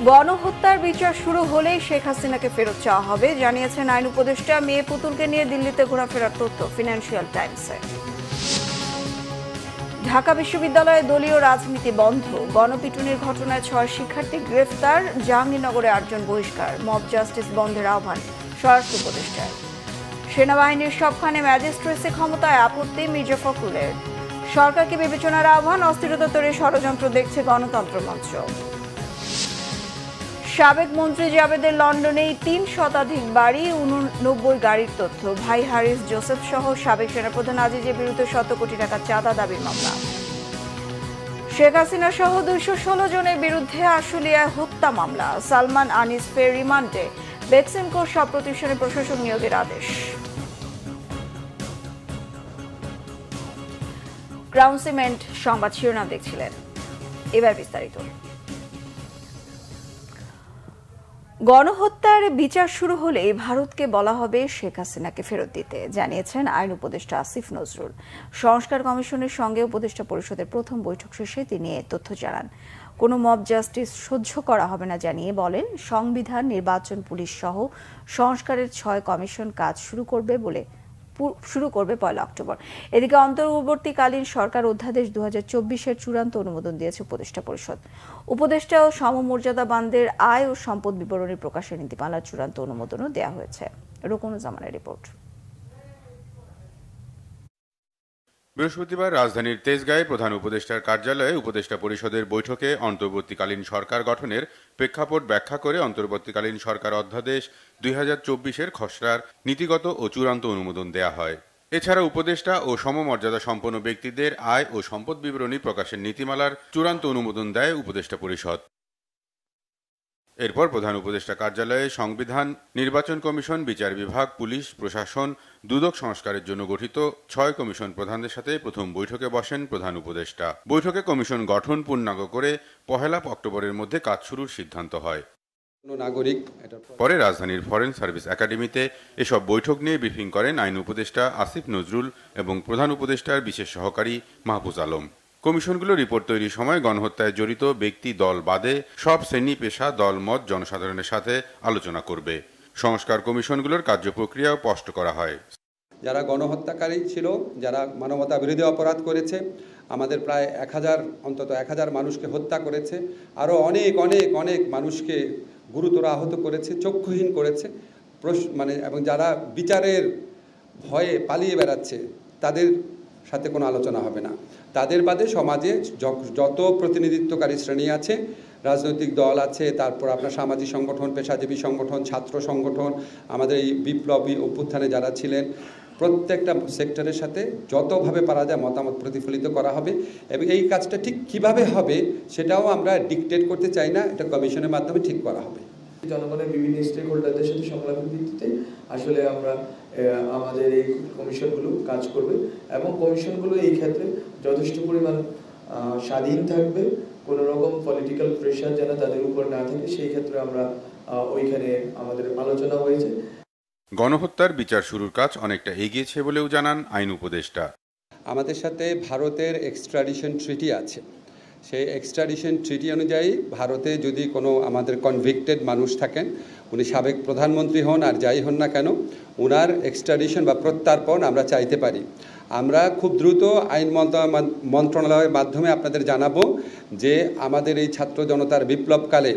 গণহত্যার বিচার শুরু হলেই শেখ হাসিনাকে ফেরত চাওয়া হবে জানিয়েছেন আইন উপদেষ্টা। মেয়ে পুতুলকে নিয়ে দিল্লিতে ঘোরাফেরার তথ্য ফিনান্সিয়াল টাইমসে। ঢাকা বিশ্ববিদ্যালয়ে দলীয় রাজনীতি বন্ধ। গণপিটুনির ঘটনায় 6 শিক্ষার্থী গ্রেফতার। জাহাঙ্গীরনগরে 8 জন বহিষ্কার। মব জাস্টিস বন্ধের আহ্বান স্বরাষ্ট্র উপদেষ্টার। সেনাবাহিনীর সবখানে ম্যাজিস্ট্রেসি ক্ষমতায় আপত্তি মির্জা ফখরুলের। সরকারকে বিবেচনার আহ্বান। অস্থিরতা তৈরির ষড়যন্ত্র দেখছে গণতন্ত্র মঞ্চ। সাবেক মন্ত্রী জাবেদের লন্ডনেই 3 শতাধিক বাড়ি, 89 গাড়ির তথ্য। ভাই হারিস জোসেফ সহ সাবেক সেনাপ্রধান আজিজের বিরুদ্ধে 100 কোটি টাকা চাঁদা দাবির মামলা। শেখ হাসিনা সহ 216 জনের বিরুদ্ধে আশুলিয়ায় হত্যা মামলা। সালমান আনিস ফের রিমান্ডে। বেক্সিমকোর সব প্রতিষ্ঠানে প্রশাসক নিয়োগের আদেশ। ক্রাউন সিমেন্ট সংবাদ শিরোনাম দেখছিলেন, এবার বিস্তারিত। গণহত্যার বিচার শুরু হলেই ভারতকে বলা হবে শেখ হাসিনাকে ফেরত দিতে জানিয়েছেন আইন উপদেষ্টা আসিফ নজরুল। সংস্কার কমিশনের সঙ্গে উপদেষ্টা পরিষদের প্রথম বৈঠক শেষে তিনি এ তথ্য জানান। কোনো মব জাস্টিস সহ্য করা হবে না জানিয়ে বলেন, সংবিধান, নির্বাচন, পুলিশ সহ সংস্কারের 6 কমিশন কাজ শুরু করবে 1 অক্টোবর। এদিকে অন্তর্বর্তীকালীন সরকার অধ্যাদেশ 2024-এর চূড়ান্ত অনুমোদন দিয়েছে উপদেষ্টা পরিষদ। উপদেষ্টা ও সমমর্যাদাবানদের আয় ও সম্পদ বিবরণী প্রকাশের নীতিমালার চূড়ান্ত অনুমোদনও দেওয়া হয়েছে। রুকনুজ্জামানের রিপোর্ট। বৃহস্পতিবার রাজধানীর তেজগাঁয়ে প্রধান উপদেষ্টার কার্যালয়ে উপদেষ্টা পরিষদের বৈঠকে অন্তর্বর্তীকালীন সরকার গঠনের প্রেক্ষাপট ব্যাখ্যা করে অন্তর্বর্তীকালীন সরকার অধ্যাদেশ 2024-এর খসড়ার নীতিগত ও চূড়ান্ত অনুমোদন দেয়া হয়। এছাড়া উপদেষ্টা ও সমমর্যাদা সম্পন্ন ব্যক্তিদের আয় ও সম্পদ বিবরণী প্রকাশের নীতিমালার চূড়ান্ত অনুমোদন দেয় উপদেষ্টা পরিষদ। এরপর প্রধান উপদেষ্টা কার্যালয়ে সংবিধান, নির্বাচন কমিশন, বিচার বিভাগ, পুলিশ, প্রশাসন, দুদক সংস্কারের জন্য গঠিত 6 কমিশন প্রধানদের সাথে প্রথম বৈঠকে বসেন প্রধান উপদেষ্টা। বৈঠকে কমিশন গঠন পূর্ণাঙ্গ করে 1 অক্টোবরের মধ্যে কাজ শুরুর সিদ্ধান্ত হয়। পরে রাজধানীর ফরেন সার্ভিস একাডেমিতে এসব বৈঠক নিয়ে ব্রিফিং করেন আইন উপদেষ্টা আসিফ নজরুল এবং প্রধান উপদেষ্টার বিশেষ সহকারী মাহফুজ আলম। কমিশনগুলো রিপোর্ট তৈরির সময় গণহত্যায় জড়িত ব্যক্তি দল বাদে সব শ্রেণী, পেশা, দল, মত, জনসাধারণের সাথে আলোচনা করবে। সংস্কার কমিশনগুলোর কার্যপ্রক্রিয়াও স্পষ্ট করা হয়। যারা গণহত্যাকারী ছিল, যারা মানবতা বিরোধী অপরাধ করেছে, আমাদের প্রায় 1000 মানুষকে হত্যা করেছে, আরও অনেক অনেক অনেক মানুষকে গুরুতর আহত করেছে, চক্ষুহীন করেছে, এবং যারা বিচারের ভয়ে পালিয়ে বেড়াচ্ছে তাদের সাথে কোনো আলোচনা হবে না। তাদের বাদে সমাজে যত প্রতিনিধিত্বকারী শ্রেণী আছে, রাজনৈতিক দল আছে, তারপর আপনার সামাজিক সংগঠন, পেশাজীবী সংগঠন, ছাত্র সংগঠন, আমাদের এই বিপ্লবী অভ্যুত্থানে যারা ছিলেন, প্রত্যেকটা সেক্টরের সাথে যতভাবে পারা যায় মতামত প্রতিফলিত করা হবে। এবং এই কাজটা ঠিক কিভাবে হবে সেটাও আমরা ডিকটেট করতে চাই না, এটা কমিশনের মাধ্যমে ঠিক করা হবে। জনগণের বিভিন্ন স্টেক হোল্ডারদের সাথে সংলাপের ভিত্তিতে আসলে আমরা আমাদের এই কমিশনগুলো কাজ করবে এবং কমিশনগুলো এই ক্ষেত্রে যথেষ্ট পরিমাণ স্বাধীন থাকবে, কোনো রকম পলিটিক্যাল প্রেশার যেন তাদের উপর না থাকে, সেই ক্ষেত্রে আমরা ওইখানে আমাদের আলোচনা হয়েছে। গণহত্যার বিচার শুরুর কাজ অনেকটা এগিয়েছে বলেও জানান আইন উপদেষ্টা। আমাদের সাথে ভারতের এক্সট্রাডিশন ট্রিটি আছে। সেই এক্সট্রাডিশন ট্রিটি অনুযায়ী ভারতে যদি কোনো আমাদের কনভিক্টেড মানুষ থাকেন, উনি সাবেক প্রধানমন্ত্রী হন আর যাই হন না কেন, ওনার এক্সট্রাডিশন বা প্রত্যর্পণ আমরা চাইতে পারি। আমরা খুব দ্রুত আইন মন্ত্রণালয়ের মাধ্যমে আপনাদের জানাবো যে আমাদের এই ছাত্র জনতার বিপ্লবকালে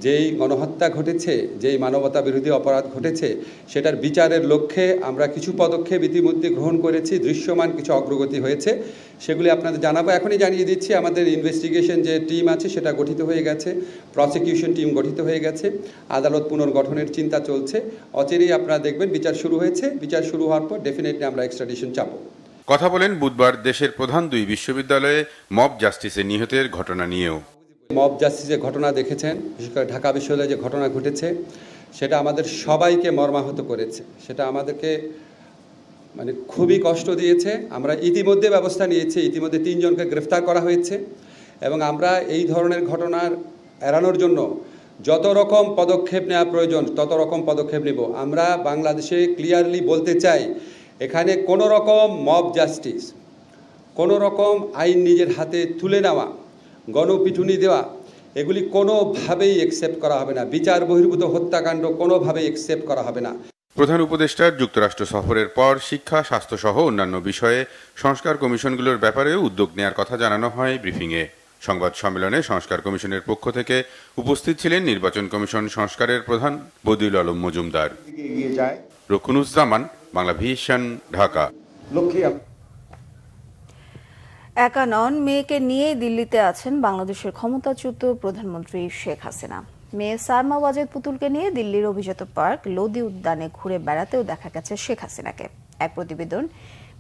যেই গণহত্যা ঘটেছে, যেই মানবতা বিরোধী অপরাধ ঘটেছে, সেটার বিচারের লক্ষ্যে আমরা কিছু পদক্ষেপ ইতিমধ্যে গ্রহণ করেছি, দৃশ্যমান কিছু অগ্রগতি হয়েছে, সেগুলি আপনাদের জানাবো। এখনই জানিয়ে দিচ্ছি, আমাদের ইনভেস্টিগেশন যে টিম আছে সেটা গঠিত হয়ে গেছে, প্রসিকিউশন টিম গঠিত হয়ে গেছে, আদালত পুনর্গঠনের চিন্তা চলছে। অচিরেই আপনারা দেখবেন বিচার শুরু হয়েছে। বিচার শুরু হওয়ার পর ডেফিনেটলি আমরা এক্সট্রাডিশন চাবো। কথা বলেন বুধবার দেশের প্রধান 2 বিশ্ববিদ্যালয়ে মব জাস্টিসে নিহতের ঘটনা নিয়েও। মব জাস্টিসের ঘটনা দেখেছেন, বিশেষ করে ঢাকা বিশ্ববিদ্যালয়ে যে ঘটনা ঘটেছে, সেটা আমাদের সবাইকে মর্মাহত করেছে। সেটা আমাদেরকে খুবই কষ্ট দিয়েছে। আমরা ইতিমধ্যে ব্যবস্থা নিয়েছি, ইতিমধ্যে 3 জনকে গ্রেফতার করা হয়েছে এবং আমরা এই ধরনের ঘটনার এড়ানোর জন্য যত রকম পদক্ষেপ নেওয়া প্রয়োজন তত রকম পদক্ষেপ নেব। আমরা বাংলাদেশে ক্লিয়ারলি বলতে চাই, এখানে কোনো রকম মব জাস্টিস, কোনো রকম আইন নিজের হাতে তুলে নেওয়া, গণপিটুনি দেওয়া, এগুলি কোনোভাবেই একসেপ্ট করা হবে না। বিচার বহির্ভূত হত্যাকাণ্ড কোনোভাবেই একসেপ্ট করা হবে না। প্রধান উপদেষ্টার যুক্তরাষ্ট্র সফরের পর শিক্ষা, স্বাস্থ্যসহ অন্যান্য বিষয়ে সংস্কার কমিশনগুলোর ব্যাপারেও উদ্যোগ নেওয়ার কথা জানানো হয় ব্রিফিংয়ে। সংবাদ সম্মেলনে সংস্কার কমিশনের পক্ষ থেকে উপস্থিত ছিলেন নির্বাচন কমিশন সংস্কারের প্রধান বদিউল আলম মজুমদার। রুকুনুজ্জামান, বাংলা ভিশন, ঢাকা। একা নন, মেয়েকে নিয়ে দিল্লিতে আছেন বাংলাদেশের ক্ষমতাচ্যুত প্রধানমন্ত্রী শেখ হাসিনা। মেয়ে সারমা ওয়াজেদ পুতুলকে নিয়ে দিল্লির অভিজাত পার্ক লোদি উদ্যানে ঘুরে বেড়াতেও দেখা গেছে শেখ হাসিনাকে। এক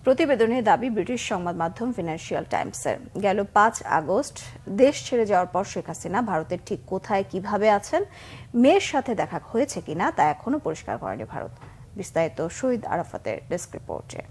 প্রতিবেদনে দাবি ব্রিটিশ সংবাদ মাধ্যম ফিনান্সিয়াল টাইমসের। গেল 5 আগস্ট দেশ ছেড়ে যাওয়ার পর শেখ হাসিনা ভারতের ঠিক কোথায়, কিভাবে আছেন, মেয়ের সাথে দেখা হয়েছে কিনা তা এখনো পরিষ্কার করেনি ভারত। বিস্তারিত শহীদ আরাফাতের ডেস্ক রিপোর্টে।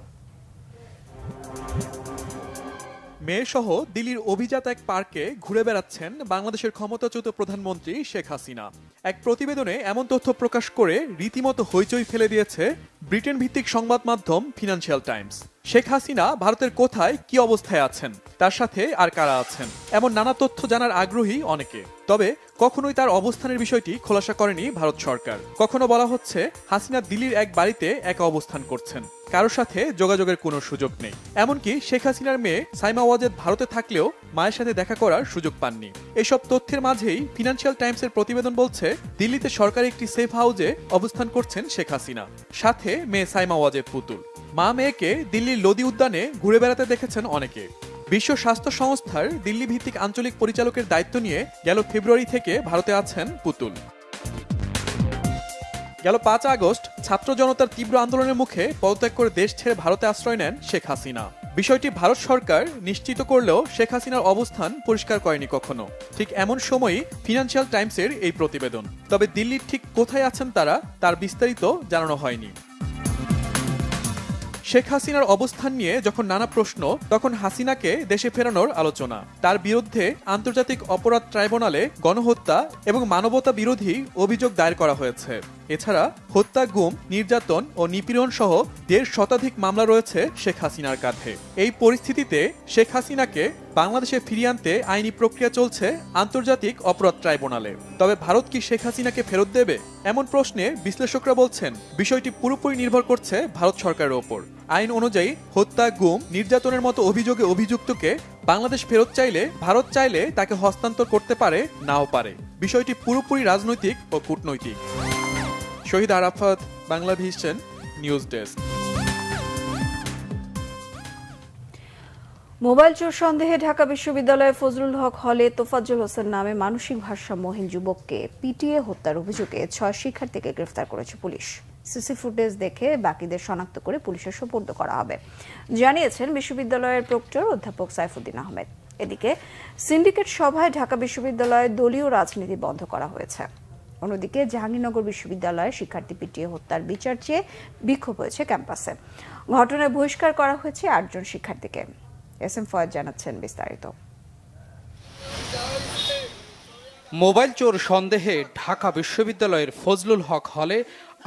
মেয়েসহ দিল্লির অভিজাত এক পার্কে ঘুরে বেড়াচ্ছেন বাংলাদেশের ক্ষমতাচ্যুত প্রধানমন্ত্রী শেখ হাসিনা। এক প্রতিবেদনে এমন তথ্য প্রকাশ করে রীতিমতো হইচই ফেলে দিয়েছে ব্রিটেন ভিত্তিক সংবাদ মাধ্যম ফিনান্সিয়াল টাইমস। শেখ হাসিনা ভারতের কোথায়, কি অবস্থায় আছেন, তার সাথে আর কারা আছেন, এমন নানা তথ্য জানার আগ্রহী অনেকে। তবে কখনোই তার অবস্থানের বিষয়টি খোলাসা করেনি ভারত সরকার। কখনো বলা হচ্ছে হাসিনা দিল্লির এক বাড়িতে একা অবস্থান করছেন, কারোর সাথে যোগাযোগের কোনো সুযোগ নেই। এমনকি শেখ হাসিনার মেয়ে সাইমা ওয়াজেদ ভারতে থাকলেও মায়ের সাথে দেখা করার সুযোগ পাননি। এসব তথ্যের মাঝেই ফিনান্সিয়াল টাইমসের প্রতিবেদন বলছে দিল্লিতে সরকারি একটি সেফ হাউসে অবস্থান করছেন শেখ হাসিনা, সাথে মেয়ে সাইমা ওয়াজেদ পুতুল। মা মেয়েকে দিল্লির লোদি উদ্যানে ঘুরে বেড়াতে দেখেছেন অনেকে। বিশ্ব স্বাস্থ্য সংস্থার দিল্লি ভিত্তিক আঞ্চলিক পরিচালকের দায়িত্ব নিয়ে গেল ফেব্রুয়ারি থেকে ভারতে আছেন পুতুল। গেল 5 আগস্ট ছাত্র জনতার তীব্র আন্দোলনের মুখে পদত্যাগ করে দেশ ছেড়ে ভারতে আশ্রয় নেন শেখ হাসিনা। বিষয়টি ভারত সরকার নিশ্চিত করলেও শেখ হাসিনার অবস্থান পরিষ্কার করেনি কখনো। ঠিক এমন সময়ই ফিনান্সিয়াল টাইমসের এই প্রতিবেদন। তবে দিল্লির ঠিক কোথায় আছেন তারা, তার বিস্তারিত জানানো হয়নি। শেখ হাসিনার অবস্থান নিয়ে যখন নানা প্রশ্ন, তখন হাসিনাকে দেশে ফেরানোর আলোচনা। তার বিরুদ্ধে আন্তর্জাতিক অপরাধ ট্রাইব্যুনালে গণহত্যা এবং মানবতা বিরোধী অভিযোগ দায়ের করা হয়েছে। এছাড়া হত্যা, গুম, নির্যাতন ও নিপীড়ন সহ 1.5 শতাধিক মামলা রয়েছে শেখ হাসিনার কাঁধে। এই পরিস্থিতিতে শেখ হাসিনাকে বাংলাদেশে ফিরিয়ে আনতে আইনি প্রক্রিয়া চলছে আন্তর্জাতিক অপরাধ ট্রাইব্যুনালে। তবে ভারত কি শেখ হাসিনাকে ফেরত দেবে? এমন প্রশ্নে বিশ্লেষকরা বলছেন বিষয়টি পুরোপুরি নির্ভর করছে ভারত সরকারের ওপর। আইন অনুযায়ী হত্যা, গুম, নির্যাতনের মতো অভিযোগে অভিযুক্তকে বাংলাদেশ ফেরত চাইলে ভারত চাইলে তাকে হস্তান্তর করতে পারে, নাও পারে। বিষয়টি পুরোপুরি রাজনৈতিক ও কূটনৈতিক। Shahid Arafat, Bangla vision, news desk. Mobile চোর সন্দেহে ঢাকা বিশ্ববিদ্যালয়ের ফজলুল হক হলে তোফাজ্জল হোসেন নামে মানসিক ভারসাম্যহীন যুবককে পিটিয়ে হত্যার অভিযোগে 6 শিক্ষার্থীকে গ্রেফতার করেছে পুলিশ। সিসি ফুটেজ দেখে বাকিদের শনাক্ত করে পুলিশের সোপর্দ করা হবে, জানিয়েছেন বিশ্ববিদ্যালয়ের প্রক্টর অধ্যাপক সাইফুদ্দিন আহমেদ। এদিকে সিন্ডিকেট সভায় ঢাকা বিশ্ববিদ্যালয়ে দলীয় রাজনীতি বন্ধ করা হয়েছে। অন্যদিকে জাহাঙ্গীরনগর বিশ্ববিদ্যালয়ে শিক্ষার্থী পিটিয়ে হত্যার বিচার চেয়ে বিক্ষোভ হয়েছে ক্যাম্পাসে। ঘটনায় বহিষ্কার করা হয়েছে 8 জন শিক্ষার্থীকে। এস এম ফয়েদ জানাচ্ছেন বিস্তারিত। মোবাইল চোর সন্দেহে ঢাকা বিশ্ববিদ্যালয়ের ফজলুল হক হলে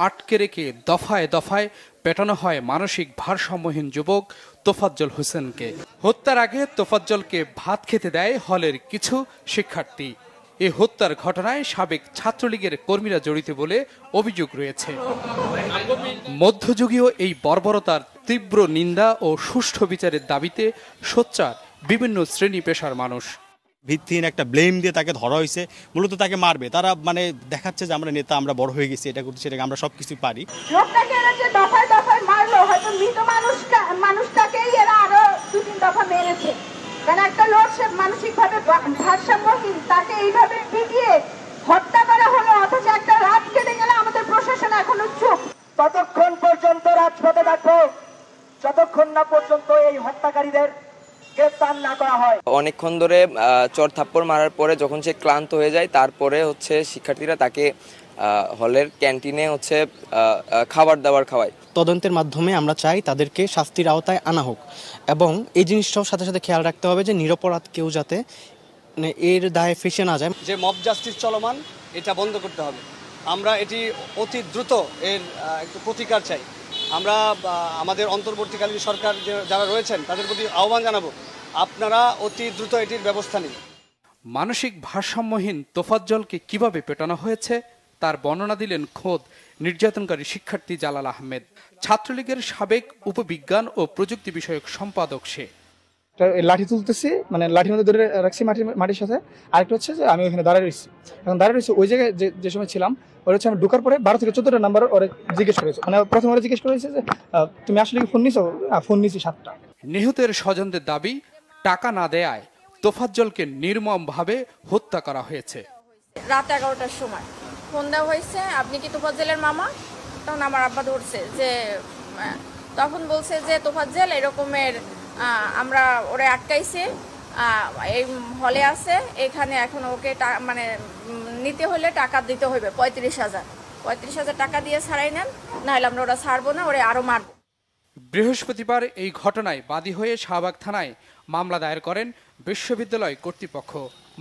আটকে রেখে দফায় দফায় পেটানো হয় মানসিক ভারসাম্যহীন যুবক তোফাজ্জল হোসেনকে। হত্যার আগে তোফাজ্জলকে ভাত খেতে দেয় হলের কিছু শিক্ষার্থী। এই হত্যার ঘটনায় সাবেক ছাত্রলীগের কর্মীরা জড়িত বলে অভিযোগ রয়েছে। মধ্যযুগীয় এই বর্বরতার তীব্র নিন্দা ও সুষ্ঠু বিচারের দাবিতে সোচ্চার বিভিন্ন শ্রেণী পেশার মানুষ। ভিত্তিহীন একটা ব্লেম দিয়ে তাকে ধরা হয়েছে, মূলত তাকে মারবে। তারা মানে দেখাচ্ছে যে আমরা নেতা, আমরা বড় হয়ে গেছি, এটা করতে সেটাকে আমরা সবকিছু পারি। লোকটাকে এরা যে দফায় দফায় মারলো, হয়তো মৃত মানুষটাকেই এরা আরো 2-3 দফা মেরেছে। কারণ একটা লোক সে মানসিকভাবে ভারসাম্যহীন, তাকে এইভাবে পিটিয়ে হত্যা করা হলো, অথচ একটা রাত কেটে গেলে আমাদের প্রশাসন এখনো চুপ। ততক্ষণ পর্যন্ত রাজপথে থাকবো যতক্ষণ না পর্যন্ত এই হত্যাকারীদের গ্রেফতার না করা হয়। অনেকক্ষণ ধরে চর থাপ্পড় মারার পরে যখন সে ক্লান্ত হয়ে যায়, তারপরে শিক্ষার্থীরা তাকে হলের ক্যান্টিনে খাবার দাবার খাওয়ায়। তদন্তের মাধ্যমে আমরা চাই তাদেরকে শাস্তির আওতায় আনা হোক, এবং এই জিনিসটাও সাথে সাথে খেয়াল রাখতে হবে যে নিরপরাধ কেউ যাতে এর দায়ে ফেসে না যায়। যে মব জাস্টিস চলমান, এটা বন্ধ করতে হবে। আমরা এটি অতি দ্রুত এর একটু প্রতিকার চাই। আমরা আমাদের অন্তর্বর্তীকালীন সরকার যারা রয়েছেন তাদের প্রতি আহ্বান জানাবো, আপনারা অতি দ্রুত এটির ব্যবস্থা নিন। মানসিক ভারসাম্যহীন তোফাজ্জলকে কিভাবে পেটানো হয়েছে তার বর্ণনা দিলেন খোদ নির্যাতনকারী শিক্ষার্থী জালাল আহমেদ। ছাত্রলীগের সাবেক উপবিজ্ঞান ও প্রযুক্তি বিষয়ক সম্পাদক সে। লাঠি তুলতেছি, মানে লাঠির মধ্যে ধরে রাখছি মাটির সাথে। আরেকটা হচ্ছে যে আমি ওখানে দাঁড়িয়ে রয়েছি, এখন দাঁড়িয়ে রয়েছি ওই জায়গায় যে সময় ছিলাম, ওর হচ্ছে আমি ঢোকার পরে 12 থেকে 14টা নাম্বার ওরা জিজ্ঞেস করেছে, মানে প্রথমে ওরা জিজ্ঞেস করেছে যে তুমি আসলে কি ফোন নিছো? ফোন নিছি 7টা। নিহতের স্বজনদের দাবি, টাকা না দেয়ায় তোফাজ্জলকে নির্মমভাবে হত্যা করা হয়েছে। রাত 11টার সময় ফোন দেওয়া হয়েছে, আপনি কি তোফাজ্জলের মামা? তখন আমার আব্বা ধরছে যে, তখন বলছে যে তোফাজ্জল এরকমের, আমরা ওরে আটকাইছে, এই হলে আছে, এখানে এখন ওকে মানে নিতে হলে টাকা দিতে হইবে 35,000 টাকা দিয়ে ছাড়াই নেন, নাহলে আমরা ওরা ছাড়বো না, ওরে আরো মারবো। বৃহস্পতিবার এই ঘটনায় বাদী হয়ে শাহবাগ থানায় মামলা দায়ের করেন বিশ্ববিদ্যালয় কর্তৃপক্ষ।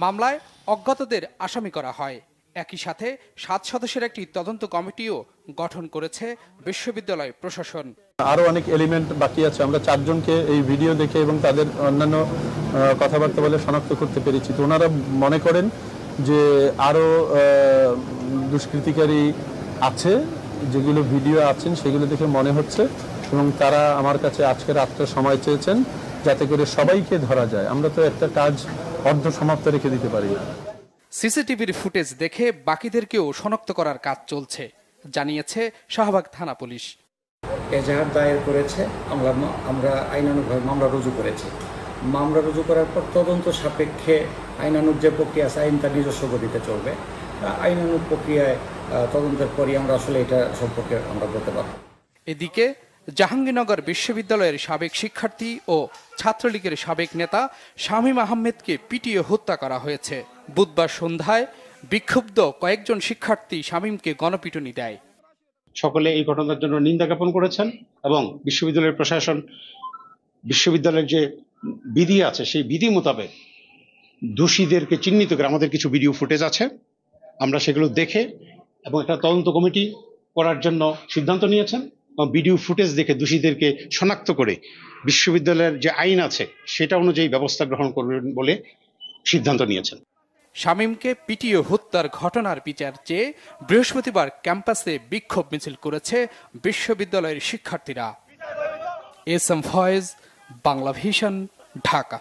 মামলায় অজ্ঞাতদের আসামি করা হয়। একই সাথে 7 সদস্যের একটি তদন্ত কমিটিও গঠন করেছে বিশ্ববিদ্যালয় প্রশাসন। আরো অনেক এলিমেন্ট বাকি আছে। আমরা 4 জনকে এই ভিডিও দেখে এবং তাদের অন্যান্য কথাবার্তা বলে শনাক্ত করতে পেরেছি। তো ওনারা মনে করেন যে আরো দুষ্কৃতিকারী আছে, যেগুলো ভিডিও আছেন সেগুলো দেখে মনে হচ্ছে, এবং তারা আমার কাছে আজকে রাত্রে সময় চেয়েছেন যাতে করে সবাইকে ধরা যায়। আমরা তো একটা কাজ অর্ধ সমাপ্ত রেখে দিতে পারি না। সিসিটিভির ফুটেজ দেখে বাকিদেরকেও শনাক্ত করার কাজ চলছে, জানিয়েছে শাহবাগ থানা পুলিশ। এজাহার দায়ের করেছে, আমরা আইনানুগভাবে মামলা রুজু করেছি। মামলা রুজু করার পর তদন্ত সাপেক্ষে আইনানুগ যে প্রক্রিয়া আছে, আইন তার নিজস্ব গতিতে চলবে। আইনানুগ প্রক্রিয়ায় তদন্তের পরই আমরা আসলে এটা সম্পর্কে আমরা বলতে পারব। এদিকে জাহাঙ্গীরনগর বিশ্ববিদ্যালয়ের সাবেক শিক্ষার্থী ও ছাত্রলীগের সাবেক নেতা শামীম আহমেদকে পিটিয়ে হত্যা করা হয়েছে। বুধবার সন্ধ্যায় বিক্ষুব্ধ কয়েকজন শিক্ষার্থী শামীমকে গণপিটুনি দেয়। সকলে এই ঘটনার জন্য নিন্দা জ্ঞাপন করেছেন এবং বিশ্ববিদ্যালয়ের প্রশাসন বিশ্ববিদ্যালয়ের যে বিধি আছে সেই বিধি মোতাবেক দোষীদেরকে চিহ্নিত করে, আমাদের কিছু ভিডিও ফুটেজ আছে, আমরা সেগুলো দেখে এবং একটা তদন্ত কমিটি করার জন্য সিদ্ধান্ত নিয়েছেন এবং ভিডিও ফুটেজ দেখে দোষীদেরকে শনাক্ত করে বিশ্ববিদ্যালয়ের যে আইন আছে সেটা অনুযায়ী ব্যবস্থা গ্রহণ করবেন বলে সিদ্ধান্ত নিয়েছেন। শামীমকে পিটিয়ে হত্যার ঘটনার বিচার চেয়ে বৃহস্পতিবার ক্যাম্পাসে বিক্ষোভ মিছিল করেছে বিশ্ববিদ্যালয়ের শিক্ষার্থীরা। SM Foyez, Bangla Vision, Dhaka.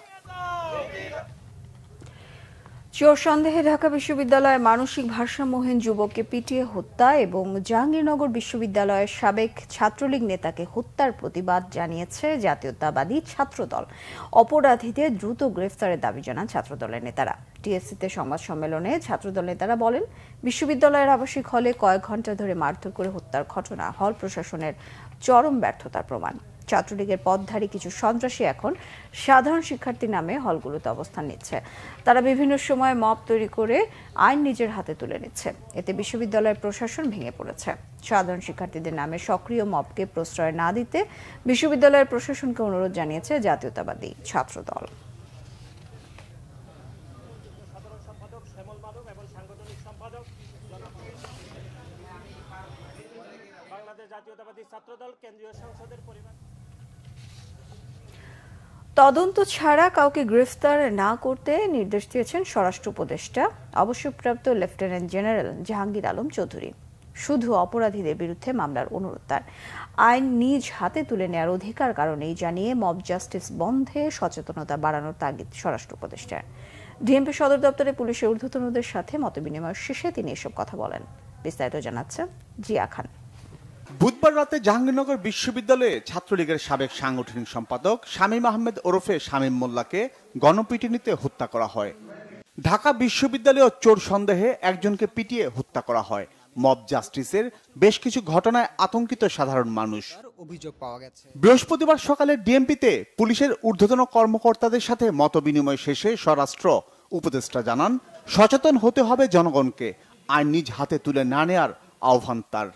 চোর সন্দেহে ঢাকা বিশ্ববিদ্যালয়ের মানসিক ভারসাম্যহীন যুবককে পিটিয়ে হত্যা এবং জাহাঙ্গীরনগর বিশ্ববিদ্যালয়ের সাবেক ছাত্রলীগ নেতাকে হত্যার প্রতিবাদ জানিয়েছে জাতীয়তাবাদী ছাত্রদল। অপরাধীদের দ্রুত গ্রেফতারের দাবি জানান ছাত্রদলের নেতারা। টিএসসিতে সংবাদ সম্মেলনে ছাত্রদল নেতারা বলেন, বিশ্ববিদ্যালয়ের আবাসিক হলে কয়েক ঘন্টা ধরে মারধর করে হত্যার ঘটনা হল প্রশাসনের চরম ব্যর্থতার প্রমাণ। ছাত্রলীগের পদধারী কিছু সন্ত্রাসী এখন সাধারণ শিক্ষার্থী নামে হলগুলোতে অবস্থান নিচ্ছে। তারা বিভিন্ন সময় মব তৈরি করে আইন নিজের হাতে তুলে নিচ্ছে। এতে বিশ্ববিদ্যালয়ের প্রশাসন ভেঙে পড়েছে। সাধারণ শিক্ষার্থীদের নামে সক্রিয় মবকে প্রশ্রয় না দিতে বিশ্ববিদ্যালয়ের প্রশাসনকে অনুরোধ জানিয়েছে জাতীয়তাবাদী ছাত্রদল। তদন্ত ছাড়া কাউকে গ্রেফতার না করতে নির্দেশ দিয়েছেন স্বরাষ্ট্র উপদেষ্টা অবসরপ্রাপ্ত লেফটেন্যান্ট জেনারেল জাহাঙ্গীর আলম চৌধুরী। শুধু অপরাধীদের বিরুদ্ধে মামলার অনুরোধ তার। আইন নিজ হাতে তুলে নেওয়ার অধিকার কারণেই জানিয়ে মব জাস্টিস বন্ধে সচেতনতা বাড়ানোর তাগিদ স্বরাষ্ট্র উপদেষ্টার। ডিএমপি সদর দপ্তরে পুলিশের ঊর্ধ্বতনদের সাথে মতবিনিময় শেষে তিনি এসব কথা বলেন। বিস্তারিত জানাচ্ছেন জিয়া খান। বুধবার রাতে জাহাঙ্গীরনগর বিশ্ববিদ্যালয়ে ছাত্রলীগের সাবেক সাংগঠনিক সম্পাদক শামীম আহমেদ ওরফে শামীম মোল্লাকে গণপিটুনিতে হত্যা করা হয়। ঢাকা বিশ্ববিদ্যালয়ে চোর সন্দেহে একজনকে পিটিয়ে হত্যা করা হয়। মব জাস্টিসের বেশ কিছু ঘটনায় আতঙ্কিত সাধারণ মানুষ। অভিযোগ পাওয়া গেছে। বৃহস্পতিবার সকালে ডিএমপিতে পুলিশের ঊর্ধ্বতন কর্মকর্তাদের সাথে মতবিনিময় শেষে স্বরাষ্ট্র উপদেষ্টা জানান, সচেতন হতে হবে জনগণকে, আইন নিজ হাতে তুলে না নেওয়ার আহ্বান তার।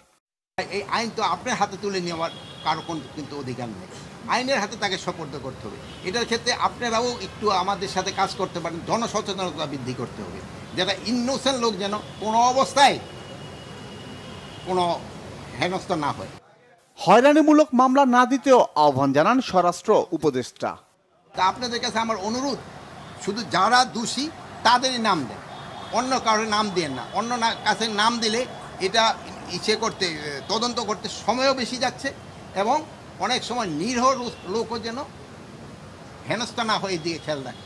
এই আইন তো আপনার হাতে তুলে নেওয়ার কারো কিন্তু অধিকার নেই, আইনের হাতে তাকে সোপর্দ করতে হবে। এটার ক্ষেত্রে আপনারাও একটু আমাদের সাথে কাজ করতে পারেন, জনসচেতনতা বৃদ্ধি করতে হবে, যারা ইনোসেন্ট লোক যেন কোনো অবস্থায় কোনো হেনস্থা না হয়। হয়রানিমূলক মামলা না দিতেও আহ্বান জানান স্বরাষ্ট্র উপদেষ্টা। তা আপনাদের কাছে আমার অনুরোধ, শুধু যারা দোষী তাদেরই নাম দেন, অন্য কারোর নাম দেন না। অন্য কাছে নাম দিলে এটা করতে তদন্ত করতে সময়ও বেশি যাচ্ছে এবং অনেক সময় নিরীহ লোকও যেন হেনস্থা না হয়ে দিয়ে খেয়াল রাখে।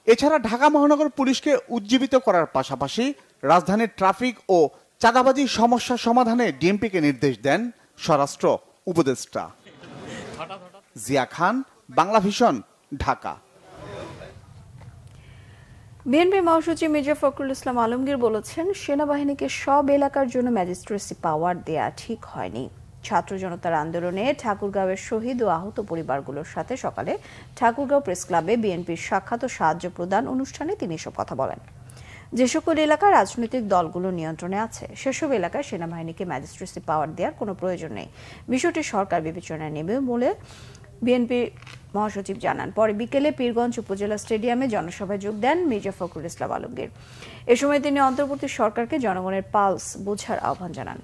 এছাড়া ঢাকা মহানগর পুলিশকে উজ্জীবিত করার পাশাপাশি রাজধানীর ট্রাফিক ও চাঁদাবাজির সমস্যা সমাধানে ডিএমপিকে নির্দেশ দেন স্বরাষ্ট্র উপদেষ্টা। জিয়া খান, বাংলা ভিশন, ঢাকা। বিএনপি মহাসচিব মির্জা ফখরুল ইসলাম আলমগীর বলেছেন, সেনাবাহিনীকে সব এলাকার জন্য ম্যাজিস্ট্রেসি পাওয়ার দেয়া ঠিক হয়নি। ছাত্র জনতার আন্দোলনে ঠাকুরগাঁওয়ের শহীদ ও আহত পরিবারগুলোর সাথে সকালে ঠাকুরগাঁও প্রেস ক্লাবে বিএনপির সাক্ষাৎ ও সাহায্য প্রদান অনুষ্ঠানে তিনি এসব কথা বলেন। যে সকল এলাকা রাজনৈতিক দলগুলো নিয়ন্ত্রণে আছে সেসব এলাকায় সেনাবাহিনীকে ম্যাজিস্ট্রেসি পাওয়ার দেওয়ার কোনো প্রয়োজন নেই, বিষয়টি সরকার বিবেচনায় নেবে বলে বিএনপি মহাসচিব জানান। পরে বিকেলে পীরগঞ্জ উপজেলা স্টেডিয়ামে জনসভায় যোগ দেন মির্জা ফখরুল ইসলাম আলমগীর। এ সময় তিনি অন্তর্বর্তী সরকারকে জনগণের পালস বোঝার আহ্বান জানান।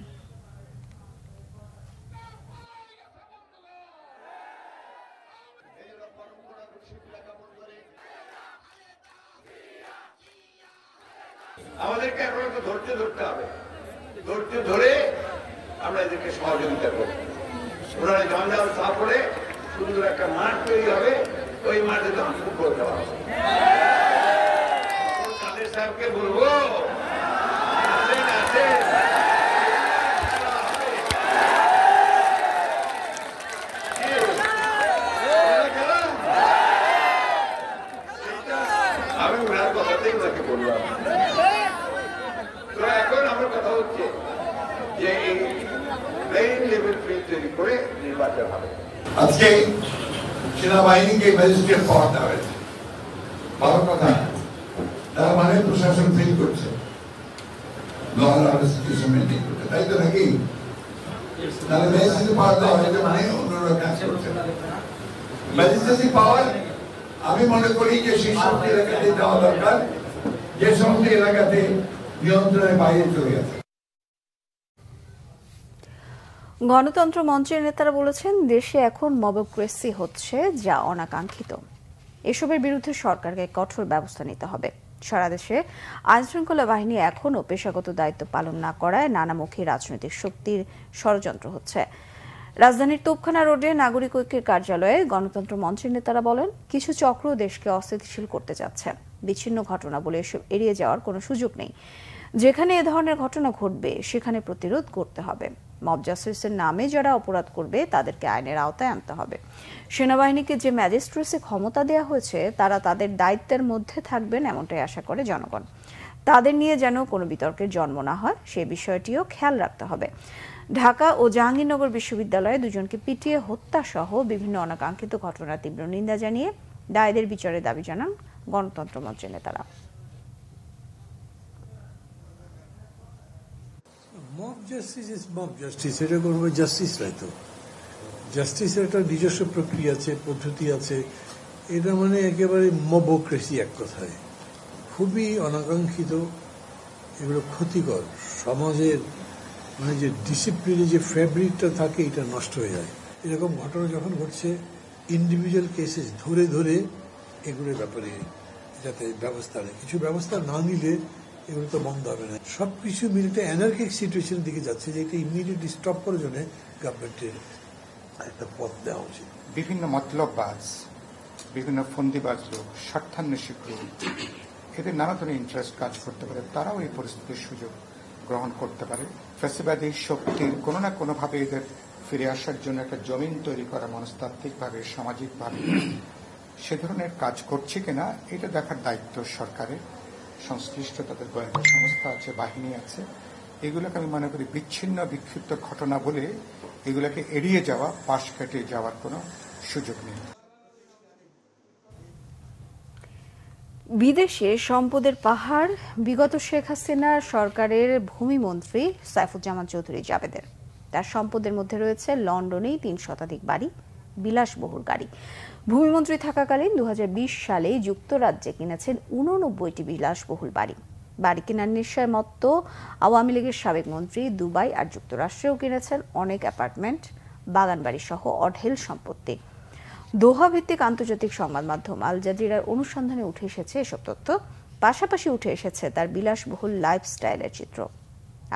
আমাদেরকে এখন একটু ধৈর্য ধরতে হবে, ধৈর্য ধরে আমরা এদেরকে সহযোগিতা করব। ওনারা জঞ্জাল সাফ করে সুন্দর একটা মাঠ তৈরি হবে, ওই মাঠে তো ফুটবল খেলা হবে। কাদের সাহেবকে বলবো আমি ওনার কথাতেই ওনাকে বললাম। তো এখন আমার কথা হচ্ছে যে এই মেইন লেভেল ফিল্ড তৈরি করে নির্বাচন হবে। আজকে সেনাবাহিনীকে ম্যাজিস্ট্রেট পাওয়া দেওয়া হয়েছে, ভালো কথা। তার মানে প্রশাসন ফিল করছে, law and order situation maintain করছে, তাই তো নাকি? তাহলে ম্যাজিস্ট্রেসি পাওয়ার দেওয়া হয়েছে মানে অন্যরা কাজ করছে। ম্যাজিস্ট্রেসি পাওয়ার আমি মনে করি যে সেই সব এলাকাতে যাওয়া দরকার যে সমস্ত এলাকাতে নিয়ন্ত্রণের বাইরে চলে গেছে। গণতন্ত্র মঞ্চের নেতারা বলেছেন, দেশে এখন মবক্রেসি হচ্ছে, যা অনাকাঙ্ক্ষিত। এসবের বিরুদ্ধে সরকারকে কঠোর ব্যবস্থা নিতে হবে। সারা দেশে আইনশৃঙ্খলা বাহিনী এখনও পেশাগত দায়িত্ব পালন না করায় নানামুখী রাজনৈতিক শক্তির ষড়যন্ত্র হচ্ছে। রাজধানীর তোপখানা রোডে নাগরিক ঐক্যের কার্যালয়ে গণতন্ত্র মঞ্চের নেতারা বলেন, কিছু চক্র দেশকে অস্থিতিশীল করতে যাচ্ছে। বিচ্ছিন্ন ঘটনা বলে এসব এড়িয়ে যাওয়ার কোনো সুযোগ নেই। যেখানে এ ধরনের ঘটনা ঘটবে সেখানে প্রতিরোধ করতে হবে। মব জাস্টিসের নামে যারা অপরাধ করবে তাদেরকে আইনের আওতায় আনতে হবে। সেনাবাহিনীকে যে ম্যাজিস্ট্রেসি ক্ষমতা দেওয়া হয়েছে তারা তাদের দায়িত্বের মধ্যে থাকবেন এমনটাই আশা করে জনগণ। তাদের নিয়ে যেন কোনো বিতর্কের জন্ম না হয় সেই বিষয়টিও খেয়াল রাখতে হবে। ঢাকা ও জাহাঙ্গীরনগর বিশ্ববিদ্যালয়ে দুজনকে পিটিয়ে হত্যা সহ বিভিন্ন অনাকাঙ্ক্ষিত ঘটনার তীব্র নিন্দা জানিয়ে দায়ীদের বিচারের দাবি জানান গণতন্ত্র মঞ্চের নেতারা। Mob justice is mob justice, এটা কোনো জাস্টিস নয় তো। জাস্টিসের একটা নিজস্ব প্রক্রিয়া আছে, পদ্ধতি আছে। এটা মানে একেবারে মবক্রেসি এক কথায়, খুবই অনাকাঙ্ক্ষিত। এগুলো ক্ষতিকর, সমাজের মানে যে ডিসিপ্লিনে যে ফ্যাব্রিকটা থাকে এটা নষ্ট হয়ে যায়। এরকম ঘটনা যখন ঘটছে ইন্ডিভিজুয়াল কেসেস ধরে ধরে এগুলোর ব্যাপারে যাতে ব্যবস্থা নেয়, কিছু ব্যবস্থা না নিলে এগুলো তো বন্ধ হবে না। সবকিছু মিলে একটা অ্যানার্কিক সিচুয়েশনের দিকে যাচ্ছে, যে এটা ইমিডিয়েটলি স্টপ করার জন্য গভর্নমেন্টের একটা পথ দেওয়া উচিত। বিভিন্ন মতলববাজ, বিভিন্ন ফন্দিবাজ লোক, স্বার্থান্বেষী গ্রুপ, এদের নানা ধরনের ইন্টারেস্ট কাজ করতে পারে, তারাও এই পরিস্থিতির সুযোগ গ্রহণ করতে পারে। ফ্যাসিবাদী শক্তির কোনো না কোনোভাবে এদের ফিরে আসার জন্য একটা জমিন তৈরি করা মনস্তাত্ত্বিকভাবে, সামাজিকভাবে সে ধরনের কাজ করছে কিনা এটা দেখার দায়িত্ব সরকারের। সংশ্লিষ্ট তাদের গোয়েন্দা সংস্থা আছে, বাহিনী আছে। এগুলোকে আমি মনে করি বিচ্ছিন্ন বিক্ষিপ্ত ঘটনা বলে এগুলোকে এড়িয়ে যাওয়া, পাশ কাটিয়ে যাওয়ার কোনো সুযোগ নেই। বিদেশে সম্পদের পাহাড় বিগত শেখ হাসিনা সরকারের ভূমিমন্ত্রী সাইফুজ্জামান চৌধুরী জাবেদের। তার সম্পদের মধ্যে রয়েছে লন্ডনেই 3 শতাধিক বাড়ি, বিলাসবহুল গাড়ি। ভূমিমন্ত্রী থাকাকালীন 2020 সালে যুক্তরাজ্যে কিনেছেন 89টি বিলাসবহুল বাড়ি। বাড়ি কেনার নেশায় মত্ত আওয়ামী লীগের সাবেক মন্ত্রী দুবাই আর যুক্তরাষ্ট্রেও কিনেছেন অনেক অ্যাপার্টমেন্ট, বাগানবাড়ি সহ অঢেল সম্পত্তি। দোহা ভিত্তিক আন্তর্জাতিক সংবাদ মাধ্যম আল জাজিরার অনুসন্ধানে উঠে এসেছে এসব তথ্য। পাশাপাশি উঠে এসেছে তার বিলাসবহুল লাইফস্টাইলের চিত্র।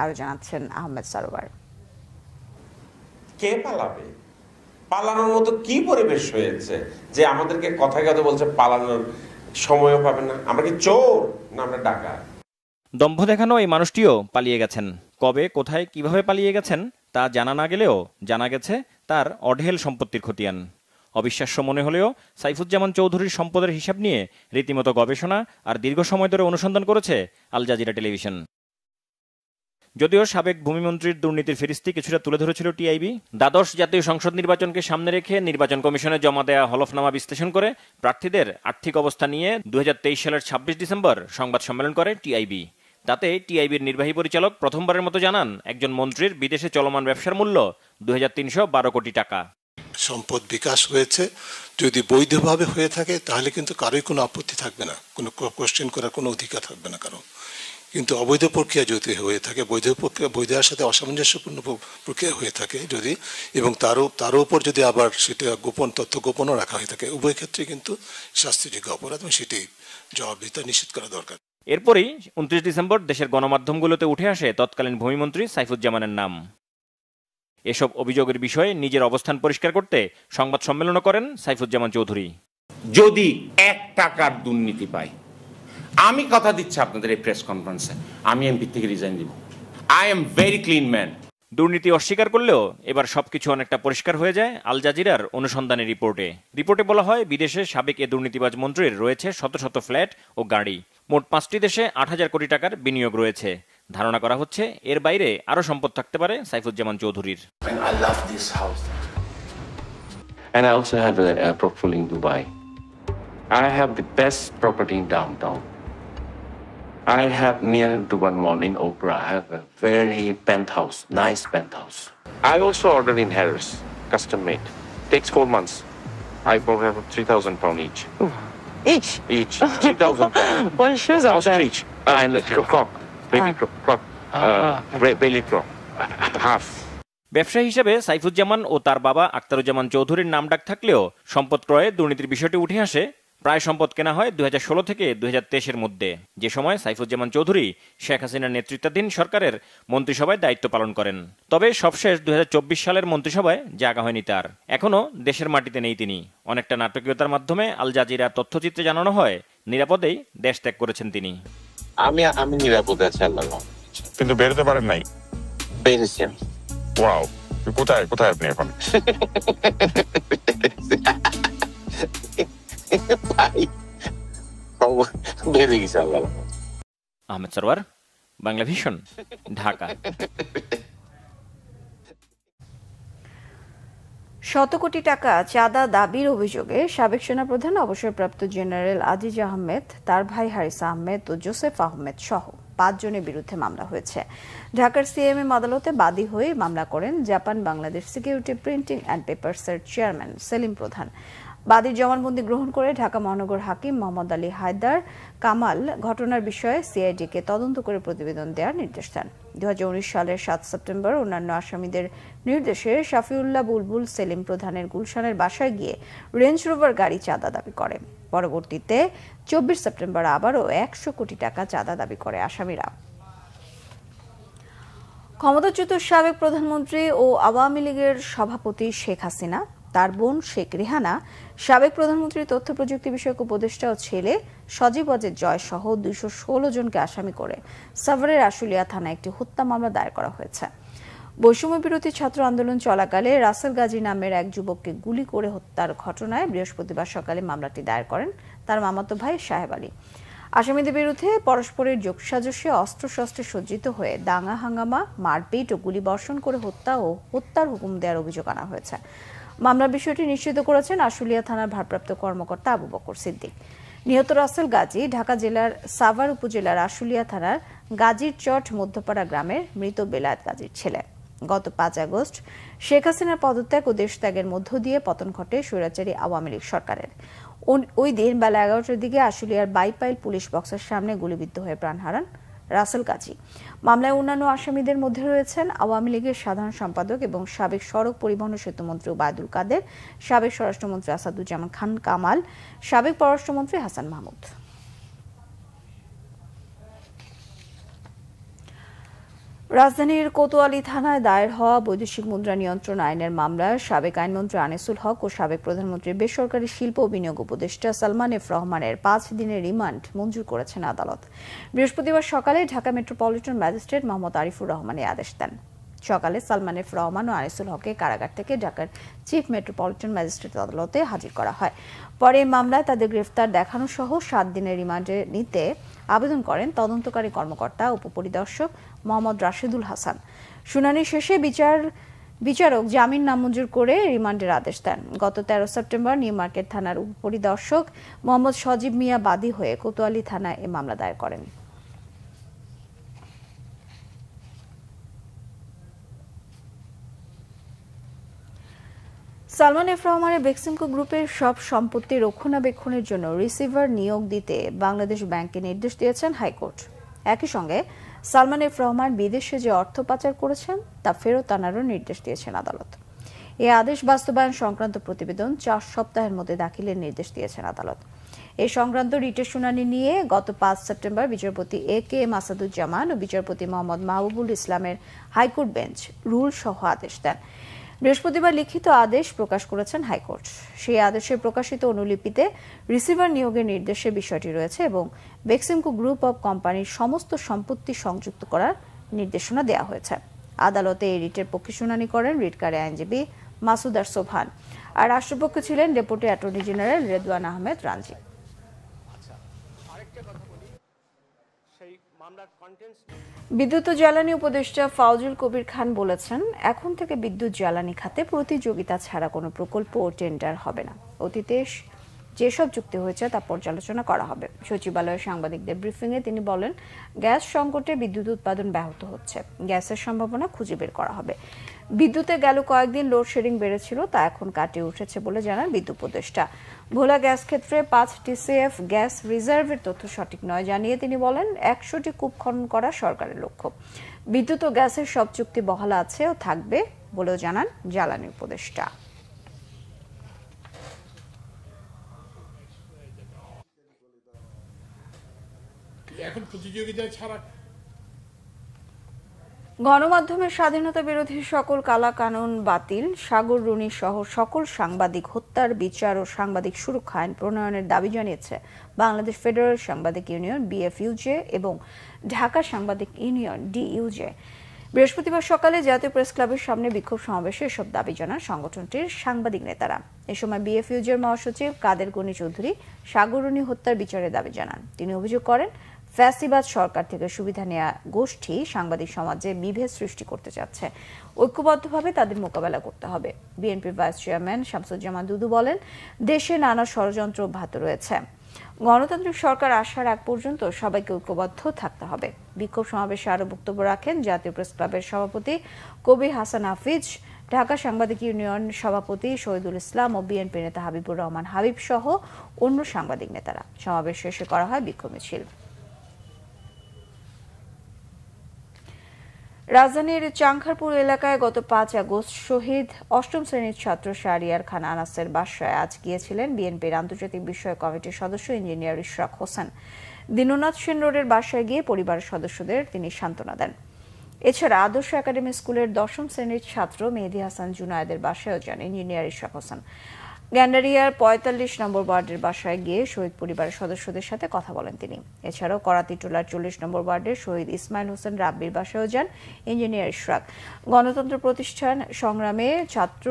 আরো জানাচ্ছেন আহমেদ সারোয়ার। কে পালাবে? পালানোর মতো কি পরিবেশ হয়েছে যে আমাদেরকে কথায় কথা বলছে পালানোর সময়ও পাবে না? আমরা কি চোর না আমরা ডাকাত? দম্ভ দেখানো এই মানুষটিও পালিয়ে গেছেন। কবে, কোথায়, কিভাবে পালিয়ে গেছেন তা জানা না গেলেও জানা গেছে তার অঢেল সম্পত্তির খতিয়ান। অবিশ্বাস্য মনে হলেও সাইফুজ্জামান চৌধুরীর সম্পদের হিসাব নিয়ে রীতিমতো গবেষণা আর দীর্ঘ সময় ধরে অনুসন্ধান করেছে আল জাজিরা টেলিভিশন। যদিও সাবেক ভূমিমন্ত্রীর দুর্নীতির ফেরিস্তি কিছুটা তুলে ধরেছিল টিআইবি, দ্বাদশ জাতীয় সংসদ নির্বাচনকে সামনে রেখে নির্বাচন কমিশনে জমা দেয়া হলফনামা বিশ্লেষণ করে প্রার্থীদের আর্থিক অবস্থা নিয়ে 2023 সালের 26 ডিসেম্বর সংবাদ সম্মেলন করে টিআইবি। তাতে টিআইবির নির্বাহী পরিচালক প্রথমবারের মতো জানান একজন মন্ত্রীর বিদেশে চলমান ব্যবসার মূল্য 2312 কোটি টাকা। সম্পদ বিকাশ হয়েছে, যদি বৈধভাবে হয়ে থাকে তাহলে কিন্তু কারোই কোনো আপত্তি থাকবে না, কোনো কোশ্চেন করার কোনো অধিকার থাকবে না কারো। কিন্তু অবৈধ প্রক্রিয়া যদি হয়ে থাকে, বৈধের সাথে অসামঞ্জস্যপূর্ণ প্রক্রিয়া হয়ে থাকে যদি, এবং তারও উপর যদি আবার সেটা গোপন তথ্য গোপনও রাখা হয়ে থাকে, উভয় ক্ষেত্রে কিন্তু শাস্তিযোগ্য অপরাধ এবং সেটি জবাবদিহিতা নিশ্চিত করা দরকার। এরপরই 29 ডিসেম্বর দেশের গণমাধ্যমগুলোতে উঠে আসে তৎকালীন ভূমিমন্ত্রী সাইফুজ্জামানের নাম। এসব অভিযোগের বিষয়ে নিজের অবস্থান পরিষ্কার করতে সংবাদ সম্মেলনও করেন সাইফুজ্জামান চৌধুরী। যদি 1 টাকার দুর্নীতি পাই, আমি কথা দিচ্ছি আপনাদের এই প্রেস কনফারেন্সে, আমি এমপি থেকে রিজাইন দিব। I am very clean man. দুর্নীতি অস্বীকার করলেও এবার সবকিছু অনেকটা পরিষ্কার হয়ে যায় আল জাজিরার অনুসন্ধানী রিপোর্টে বলা হয় বিদেশে সাবেক এ দুর্নীতিবাজ মন্ত্রীর রয়েছে শত শত ফ্ল্যাট ও গাড়ি। মোট 5টি দেশে 8,000 কোটি টাকার বিনিয়োগ রয়েছে। ধারণা করা হচ্ছে এর বাইরে আরো সম্পদ থাকতে পারে সাইফুজ্জামান চৌধুরীর। I love this house. And I also have a portfolio in Dubai. I have the best property in downtown. I have near Dubai Mall in Opera. I have a very penthouse, nice penthouse. I also ordered in Harris, custom made. Takes 4 months. I probably have £3,000 each. Each? Each. 3,000 pounds. What shoes are that? Ostrich. And croc. Baby croc. Belly croc. Half. ব্যবসায়ী হিসেবে সাইফুজ্জামান ও তার বাবা আখতারুজ্জামান চৌধুরীর নাম ডাক থাকলেও সম্পদ ক্রয়ে দুর্নীতির বিষয়টি উঠে আসে প্রায় সম্পদ কেনা হয় 2016 থেকে 2023 মধ্যে, যে সময় সাইফুজ্জামান চৌধুরী শেখ হাসিনার নেতৃত্বাধীন সরকারের মন্ত্রিসভায় দায়িত্ব পালন করেন। তবে সবশেষ 2024 সালের মন্ত্রিসভায় জায়গা হয়নি তার। এখনো দেশের মাটিতে নেই তিনি। অনেকটা নাটকীয়তার মাধ্যমে আল জাজিরা তথ্যচিত্রে জানানো হয় নিরাপদেই দেশ ত্যাগ করেছেন তিনি। আমি নিরাপদে আছি আল্লাহ। কিন্তু বেরোতে পারেন নাই? বেরিয়েছি। ওয়াও, কোথায় আপনি এখন? আহমেদ সরওয়ার, বাংলা ভিশন, ঢাকা। শত কোটি টাকা চাঁদা দাবির অভিযোগে সাবেক সেনাপ্রধান অবসরপ্রাপ্ত জেনারেল আজিজ আহমেদ, তার ভাই হারিস আহমেদ ও জোসেফ আহমেদ সহ 5 জনের বিরুদ্ধে মামলা হয়েছে। ঢাকার সিএমএম আদালতে বাদী হয়ে মামলা করেন Japan Bangladesh security printing and পেপারসের চেয়ারম্যান সেলিম প্রধান। বাদীর জবানবন্দি গ্রহণ করে ঢাকা মহানগর হাকিম মোহাম্মদ আলী হায়দার কামাল ঘটনার বিষয়ে সিআইডিকে তদন্ত করে প্রতিবেদন দেওয়ার নির্দেশ দেন। 2019 সালের 7 সেপ্টেম্বর অন্যান্য আসামিদের নির্দেশে শাফিউল্লাহ বুলবুল সেলিম প্রধানের গুলশানের বাসায় গিয়ে রেঞ্জ রোভার গাড়ি চাঁদা দাবি করে। পরবর্তীতে 24 সেপ্টেম্বর আবারও 100 কোটি টাকা চাঁদা দাবি করে আসামিরা। ক্ষমতাচ্যুত সাবেক প্রধানমন্ত্রী ও আওয়ামী লীগের সভাপতি শেখ হাসিনা, তার বোন শেখ রেহানা, সাবেক প্রধানমন্ত্রীর তথ্য প্রযুক্তি বিষয়ক উপদেষ্টা ও ছেলে সজীব ওয়াজেদ জয় সহ 216 জনকে আসামি করে সাভারের আশুলিয়া থানায় একটি হত্যা মামলা দায়ের করা হয়েছে। বৈষম্য বিরোধী ছাত্র আন্দোলন চলাকালে রাসেল গাজী নামের এক যুবককে গুলি করে হত্যার ঘটনায় বৃহস্পতিবার সকালে মামলাটি দায়ের করেন তার মামাতো ভাই সাহেব আলী। আসামিদের বিরুদ্ধে পরস্পরের যোগসাজশে অস্ত্রশস্ত্রে সজ্জিত হয়ে দাঙ্গা হাঙ্গামা, মারপিট ও গুলি বর্ষণ করে হত্যার হুকুম দেওয়ার অভিযোগ আনা হয়েছে। মামলার বিষয়টি নিশ্চিত করেছেন আশুলিয়া থানার ভারপ্রাপ্ত কর্মকর্তা আবু বকর সিদ্দিক। নিহত রাসেল গাজী ঢাকা জেলার সাভার উপজেলার আশুলিয়া থানার গাজীর চট মধ্যপাড়া গ্রামের মৃত বেলায়েত গাজীর ছেলে। গত 5 আগস্ট শেখ হাসিনার পদত্যাগ ও দেশত্যাগের মধ্য দিয়ে পতন ঘটে স্বৈরাচারী আওয়ামী লীগ সরকারের। ওই দিন বেলা 11টার দিকে আশুলিয়ার বাইপাইল পুলিশ বক্সের সামনে গুলিবিদ্ধ হয়ে প্রাণ হারান রাসেল গাজী। মামলায় অন্যান্য আসামিদের মধ্যে রয়েছেন আওয়ামী লীগের সাধারণ সম্পাদক এবং সাবেক সড়ক পরিবহন ও সেতুমন্ত্রী ওবায়দুল কাদের, সাবেক স্বরাষ্ট্রমন্ত্রী আসাদুজ্জামান খান কামাল, সাবেক পররাষ্ট্রমন্ত্রী হাসান মাহমুদ। রাজধানীর কোতোয়ালি থানায় দায়ের হওয়া বৈদেশিক মুদ্রা নিয়ন্ত্রণ আইনের মামলায় সাবেক আইনমন্ত্রী আনিসুল হক ও সাবেক প্রধানমন্ত্রীর বেসরকারি শিল্প ও বিনিয়োগ উপদেষ্টা সালমান এফ রহমানের 5 দিনের রিমান্ড মঞ্জুর করেছেন আদালত। বৃহস্পতিবার সকালে ঢাকা মেট্রোপলিটন ম্যাজিস্ট্রেট মোহাম্মদ আরিফুর রহমান এই আদেশ দেন। সকালে সালমান এফ রহমান ও আনিসুল হককে কারাগার থেকে ঢাকার চিফ মেট্রোপলিটন ম্যাজিস্ট্রেট আদালতে হাজির করা হয়। পরে এই মামলায় তাদের গ্রেফতার দেখানো সহ 7 দিনের রিমান্ডে নিতে আবেদন করেন তদন্তকারী কর্মকর্তা উপপরিদর্শক মোহাম্মদ রাশেদুল হাসান। শুনানি শেষে বিচারক জামিন নামঞ্জুর করে রিমান্ডের আদেশ দেন। গত 13 সেপ্টেম্বর নিউ মার্কেট থানার উপপরিদর্শক মোহাম্মদ সজীব মিয়া বাদী হয়ে কোতোয়ালি থানায় এই মামলা দায়ের করেন। সালমান এফ রহমানের বেক্সিমকো গ্রুপের সব সম্পত্তি রক্ষণাবেক্ষণের জন্য রিসিভার নিয়োগ দিতে বাংলাদেশ ব্যাংককে নির্দেশ দিয়েছেন হাইকোর্ট। একই সঙ্গে সালমান এফ রহমান বিদেশে যে অর্থ পাচার করেছেন তা ফেরত আনারও নির্দেশ দিয়েছেন আদালত। এই আদেশ বাস্তবায়ন সংক্রান্ত প্রতিবেদন 4 সপ্তাহের মধ্যে দাখিলের নির্দেশ দিয়েছেন আদালত। এই সংক্রান্ত রিটের শুনানি নিয়ে গত 5 সেপ্টেম্বর বিচারপতি A.K.M. আসাদুজ্জামান ও বিচারপতি মোহাম্মদ মাহবুবুল ইসলামের হাইকোর্ট বেঞ্চ রুল সহ আদেশ দেন। বৃহস্পতিবার লিখিত আদেশ প্রকাশ করেছেন হাইকোর্ট। সেই আদেশে প্রকাশিত অনুলিপিতে রিসিভার নিয়োগের নির্দেশের বিষয়টি রয়েছে এবং বেক্সিমকো গ্রুপ অব কোম্পানির সমস্ত সম্পত্তি সংযুক্ত করার নির্দেশনা দেওয়া হয়েছে। আদালতে এই রিটের পক্ষে শুনানি করেন রিটকারী আইনজীবী মাসুদার সোবহান, আর রাষ্ট্রপক্ষ ছিলেন deputy attorney general Redwan Ahmed Ranji. বিদ্যুৎ ও জ্বালানি উপদেষ্টা ফাউজুল কবির খান বলেছেন, এখন থেকে বিদ্যুৎ জ্বালানি খাতে প্রতিযোগিতা ছাড়া কোনো প্রকল্প ও টেন্ডার হবে না। অতীতে যেসব চুক্তি হয়েছে তা পর্যালোচনা করা হবে। সচিবালয়ে সাংবাদিকদের ব্রিফিংয়ে তিনি বলেন, গ্যাস সংকটে বিদ্যুৎ উৎপাদন ব্যাহত হচ্ছে, গ্যাসের সম্ভাবনা খুঁজে বের করা হবে। বিদ্যুতে গেল কয়েকদিন লোডশেডিং বেড়েছিল, তা এখন কাটিয়ে উঠেছে বলে জানান বিদ্যুৎ উপদেষ্টা। ভোলা গ্যাস ক্ষেত্রে 5 TCF গ্যাস রিজার্ভের তথ্য সঠিক নয় জানিয়ে তিনি বলেন, 100টি কূপ খনন করা সরকারের লক্ষ্য। বিদ্যুৎ ও গ্যাসের সব চুক্তি বহাল আছে ও থাকবে বলেও জানান জ্বালানি উপদেষ্টা। এখন প্রতিযোগিতা ছাড়া গণমাধ্যমের স্বাধীনতা বিরোধী সকল কালা কানুন বাতিল, সাগর রুনি সহ সকল সাংবাদিক হত্যার বিচার ও সাংবাদিক সুরক্ষা আইন প্রণয়নের দাবি জানিয়েছে বাংলাদেশ ফেডারেল সাংবাদিক ইউনিয়ন BFUJ এবং ঢাকা সাংবাদিক ইউনিয়ন DUJ। বৃহস্পতিবার সকালে জাতীয় প্রেস ক্লাবের সামনে বিক্ষোভ সমাবেশে এসব দাবি জানান সংগঠনটির সাংবাদিক নেতারা। এ সময় BFUJ-এর মহাসচিব কাদের গনি চৌধুরী সাগর রুনি হত্যার বিচারের দাবি জানান। তিনি অভিযোগ করেন, ফ্যাসিবাদ সরকার থেকে সুবিধা নেওয়া গোষ্ঠী সাংবাদিক সমাজে বিভেদ সৃষ্টি করতে চাচ্ছে, ঐক্যবদ্ধভাবে তাদের মোকাবেলা করতে হবে। বিএনপির ভাইস চেয়ারম্যান শামসুজ্জামান দুদু বলেন, দেশে নানা ষড়যন্ত্র অব্যাহত রয়েছে, গণতান্ত্রিক সরকার আসার আগ পর্যন্ত সবাইকে ঐক্যবদ্ধ থাকতে হবে। বিক্ষোভ সমাবেশে আরও বক্তব্য রাখেন জাতীয় প্রেস ক্লাবের সভাপতি কবি হাসান হাফিজ, ঢাকা সাংবাদিক ইউনিয়ন সভাপতি শহীদুল ইসলাম ও বিএনপি নেতা হাবিবুর রহমান হাবিব সহ অন্য সাংবাদিক নেতারা। সমাবেশ শেষে করা হয় বিক্ষোভ মিছিল। রাজধানীর চাংখারপুর এলাকায় গত 5 আগস্ট শহীদ 8ম শ্রেণীর ছাত্র শাহরিয়ার খান আনাসের বাসায় আজ গিয়েছিলেন বিএনপির আন্তর্জাতিক বিষয়ক কমিটির সদস্য ইঞ্জিনিয়ার ইশরাক হোসেন। দীননাথ সেন রোডের বাসায় গিয়ে পরিবারের সদস্যদের তিনি সান্ত্বনা দেন। এছাড়া আদর্শ একাডেমি স্কুলের 10ম শ্রেণীর ছাত্র মেহেদী হাসান জুনায়েদের বাসায়ও যান ইঞ্জিনিয়ার ইশরাক হোসেন। গ্যান্ডারিয়ার 45 নম্বর ওয়ার্ডের বাসায় গিয়ে শহীদ পরিবারের সদস্যদের সাথে কথা বলেন তিনি। এছাড়াও করাতিটোলার 40 নম্বর ওয়ার্ডের শহীদ ইসমাইল হোসেন রাব্বির বাসায়ও যান ইঞ্জিনিয়ার ইশরাক। গণতন্ত্র প্রতিষ্ঠান সংগ্রামে ছাত্র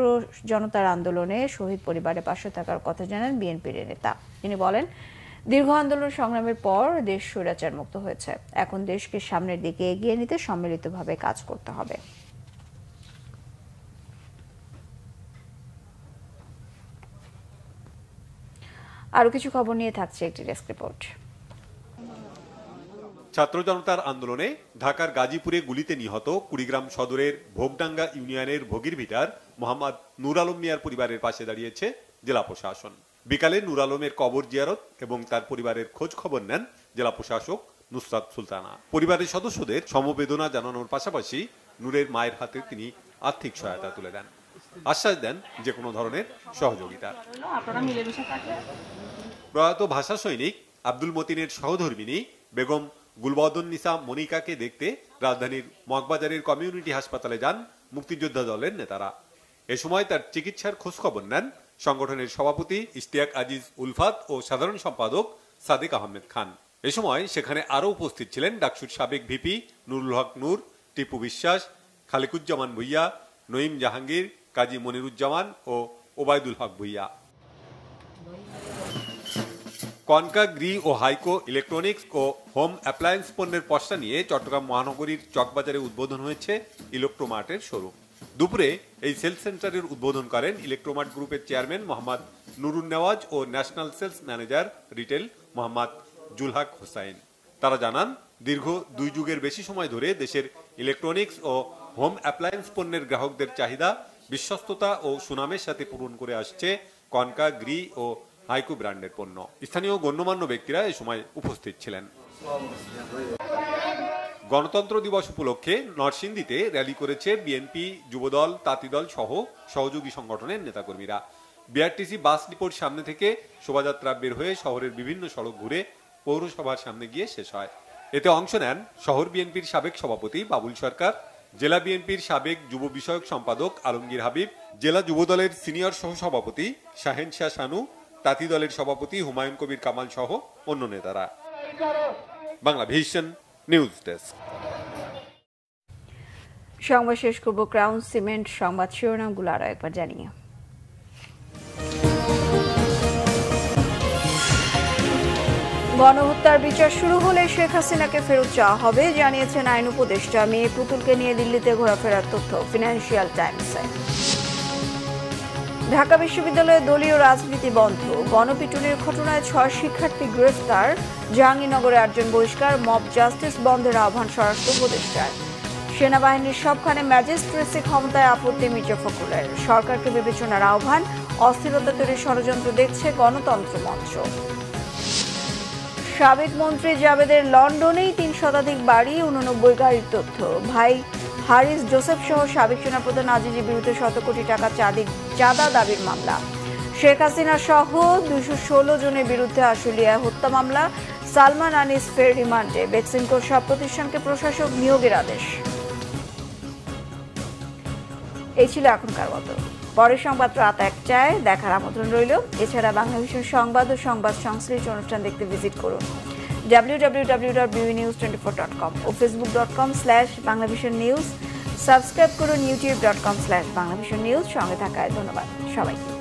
জনতার আন্দোলনে শহীদ পরিবারের পাশে থাকার কথা জানান বিএনপির নেতা। তিনি বলেন, দীর্ঘ আন্দোলন সংগ্রামের পর দেশ স্বৈরাচার মুক্ত হয়েছে, এখন দেশকে সামনের দিকে এগিয়ে নিতে সম্মিলিতভাবে কাজ করতে হবে। আরো কিছু খবর নিয়ে থাকছে একটি ডেস্ক রিপোর্ট। ছাত্র জনতার আন্দোলনে ঢাকার গাজীপুরে গুলিতে নিহত কুড়িগ্রাম সদরের ভোগডাঙ্গা ইউনিয়নের ভগীরভিটার মোহাম্মদ নূর আলম মিয়ার পরিবারের পাশে দাঁড়িয়েছে জেলা প্রশাসন। বিকালে নূর আলমের কবর জিয়ারত এবং তার পরিবারের খোঁজ খবর নেন জেলা প্রশাসক নুসরাত সুলতানা। পরিবারের সদস্যদের সমবেদনা জানানোর পাশাপাশি নূরের মায়ের হাতে তিনি আর্থিক সহায়তা তুলে দেন, আশ্বাস দেন যে কোনো ধরনের সহযোগিতা। প্রয়াত ভাষা সৈনিক আব্দুল মতিনের সহধর্মিনী বেগম গুলবদন নিসা মনিকাকে দেখতে রাজধানীর মগবাজারের কমিউনিটি হাসপাতালে যান মুক্তিযোদ্ধা দলের নেতারা। এ সময় তার চিকিৎসার খোঁজখবর নেন সংগঠনের সভাপতি ইশতিয়াক আজিজ উলফাত ও সাধারণ সম্পাদক সাদিক আহমেদ খান। এ সময় সেখানে আরও উপস্থিত ছিলেন ডাকসুর সাবেক ভিপি নুরুল হক নূর, টিপু বিশ্বাস, খালিকুজ্জামান ভুইয়া, নঈম জাহাঙ্গীর, কাজী মনিরুজ্জামান ও ওবায়দুল হক ভুইয়া। কনকা, গ্রি ও হাইকো ইলেকট্রনিক্স ও হোম অ্যাপ্লায়েন্স পণ্যের পসরা নিয়ে চট্টগ্রাম মহানগরীর চকবাজারে উদ্বোধন হয়েছে ইলেকট্রোমার্টের শোরুম। দুপুরে এই সেলস সেন্টারের উদ্বোধন করেন ইলেকট্রোমার্ট গ্রুপের চেয়ারম্যান মোহাম্মদ নুরুন নেওয়াজ ও national sales manager retail Mohammad Julhak Hossain. তারা জানান, দীর্ঘ 2 যুগের বেশি সময় ধরে দেশের ইলেকট্রনিক্স ও হোম অ্যাপ্লায়েন্স পণ্যের গ্রাহকদের চাহিদা, বিশ্বস্ততা ও সুনামের সাথে পূরণ করে আসছে কনকা, গ্রি ও হাইকো ব্র্যান্ডের পণ্য। স্থানীয় গণ্যমান্য ব্যক্তিরা এ সময় উপস্থিত ছিলেন। গণতন্ত্র দিবস উপলক্ষে নরসিংদীতে র্যালি করেছে বিএনপি, যুবদল, তাঁতিদল সহ সহযোগী সংগঠনের নেতাকর্মীরা। বিআরটিসি বাস ডিপোর সামনে থেকে শোভাযাত্রা বের হয়ে শহরের বিভিন্ন সড়ক ঘুরে পৌরসভার সামনে গিয়ে শেষ হয়। এতে অংশ নেন শহর বিএনপির সাবেক সভাপতি বাবুল সরকার, জেলা বিএনপির সাবেক যুব বিষয়ক সম্পাদক আলমগীর হাবিব, জেলা যুবদলের সিনিয়র সহ সভাপতি শাহেন শাহ শানু, তাঁতি দলের সভাপতি হুমায়ুন কবির কামাল সহ অন্য নেতারা। Bangla vision news desk. সংবাদ শেষ করব ক্রাউন সিমেন্ট সংবাদ শিরোনামগুলো আরো একবার জানিয়ে। গণহত্যার বিচার শুরু হলে শেখ হাসিনাকে ফেরত চাওয়া হবে, জানিয়েছেন আইন উপদেষ্টা। মেয়ে পুতুলকে নিয়ে দিল্লিতে ঘোরাফেরার তথ্য ফিনান্সিয়াল টাইমসে। ঢাকা বিশ্ববিদ্যালয়ে দলীয় রাজনীতি বন্ধ, গণপিটুনির ঘটনায় 6 শিক্ষার্থী গ্রেফতার, জাহাঙ্গীরনগরে 8 জন বহিষ্কার, মব জাস্টিস বন্ধের আহ্বান স্বরাষ্ট্র উপদেষ্টার। সেনাবাহিনীর সবখানে ম্যাজিস্ট্রেসি ক্ষমতায় আপত্তি মির্জা ফখরুলের, সরকারকে বিবেচনার আহ্বান, অস্থিরতা তৈরির ষড়যন্ত্র দেখছে গণতন্ত্র মঞ্চ। সাবেক মন্ত্রী জাবেদের লন্ডনেই 3 শতাধিক বাড়ি, 89 গাড়ির তথ্য। ভাই হারিস জোসেফ সহ সাবেক সেনাপ্রধান আজিজের বিরুদ্ধে 100 কোটি টাকা চাঁদা দাবির মামলা। শেখ হাসিনা সহ 216 জনের বিরুদ্ধে আশুলিয়ায় হত্যা মামলা। সালমান আনিস ফের রিমান্ডে, বেক্সিমকোর সব প্রতিষ্ঠানকে প্রশাসক নিয়োগের আদেশ। এই ছিল এখনকার মতো। পরের সংবাদ রাত 1টায় দেখার আমন্ত্রণ রইল। এছাড়া বাংলা ভিশন সংবাদ ও সংবাদ সংশ্লিষ্ট অনুষ্ঠান দেখতে ভিজিট করুন www.bvnews24.com ও facebook.com/banglavisionnews। সাবস্ক্রাইব করুন youtube.com/banglavisionnews। সঙ্গে থাকায় ধন্যবাদ সবাইকে।